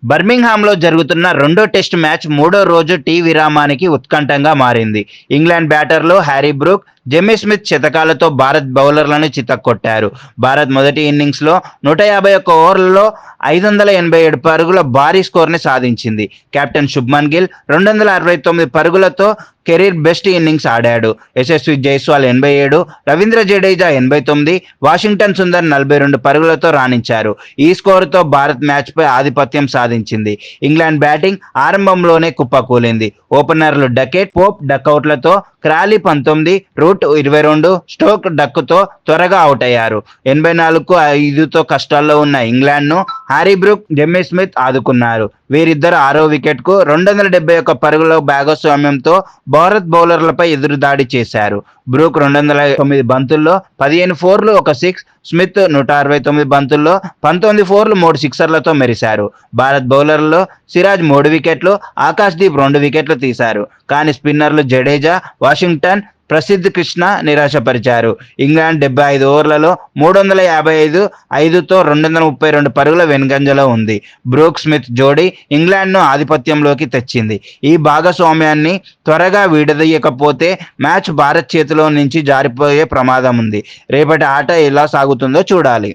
బర్మింగ్హామ్‌లో జరుగుతున్న రెండో test match మూడో రోజు టీ విరామానికి ఉత్కంఠంగా మారింది. ఇంగ్లాండ్ బ్యాటర్లు హ్యారీ బ్రూక్, జెమ్మీ స్మిత్ శతకాలతో భారత్ బౌలర్లను చితక్కొట్టారు. భారత్ మొదటి ఇన్నింగ్స్‌లో 151 ఓవర్లలో 587 పరుగుల భారీ స్కోర్‌ని సాధించింది. కెప్టెన్ శుభ్మన్ గిల్ 269 పరుగులతో కెరీర్ బెస్ట్ ఇన్నింగ్స్ ఆడాడు. యశస్వి జైస్వాల్ 87, రవీంద్ర జడేజా 89, వాషింగ్టన్ సుందర్ 42 పరుగులతో రాణించారు. ఈ స్కోరుతో భారత్ మ్యాచ్పై ఆధిపత్యం సాధించింది. ఇంగ్లాండ్ బ్యాటింగ్ ఆరంభంలోనే కుప్పకూలింది. ఓపెనర్లు డకెట్, పోప్ డకౌట్లతో క్రాలీ 19, రూట్ 22, స్టోక్ డక్కుతో త్వరగా అవుట్ అయ్యారు. 84కు 5తో కష్టాల్లో ఉన్న ఇంగ్లాండ్ను హ్యారీ బ్రూక్, జెమ్మీ స్మిత్ ఆదుకున్నారు. వీరిద్దరు ఆరో వికెట్కు 271 పరుగుల భాగస్వామ్యంతో భారత్ బౌలర్లపై ఎదురుదాడి చేశారు. బ్రూక్ 209 బంతుల్లో 15 ఫోర్లు, 1 సిక్స్, స్మిత్ 169 బంతుల్లో 19 ఫోర్లు, 3 సిక్సర్లతో మెరిశారు. భారత్ బౌలర్లలో సిరాజ్ 3 వికెట్లు, ఆకాశ్దీప్ 2 వికెట్లు తీశారు. కానీ స్పిన్నర్లు జడేజా, వాషింగ్టన్, ప్రసిద్ధ్ కృష్ణ నిరాశపరిచారు. ఇంగ్లాండ్ 75 ఓవర్లలో 355, 5తో 232 పరుగుల వెనుకంజలో ఉంది. బ్రూక్ స్మిత్ జోడీ ఇంగ్లాండ్ను ఆధిపత్యంలోకి తెచ్చింది. ఈ భాగస్వామ్యాన్ని త్వరగా విడదీయకపోతే మ్యాచ్ భారత్ చేతిలో నుంచి జారిపోయే ప్రమాదం ఉంది. రేపటి ఆట ఎలా సాగుతుందో చూడాలి.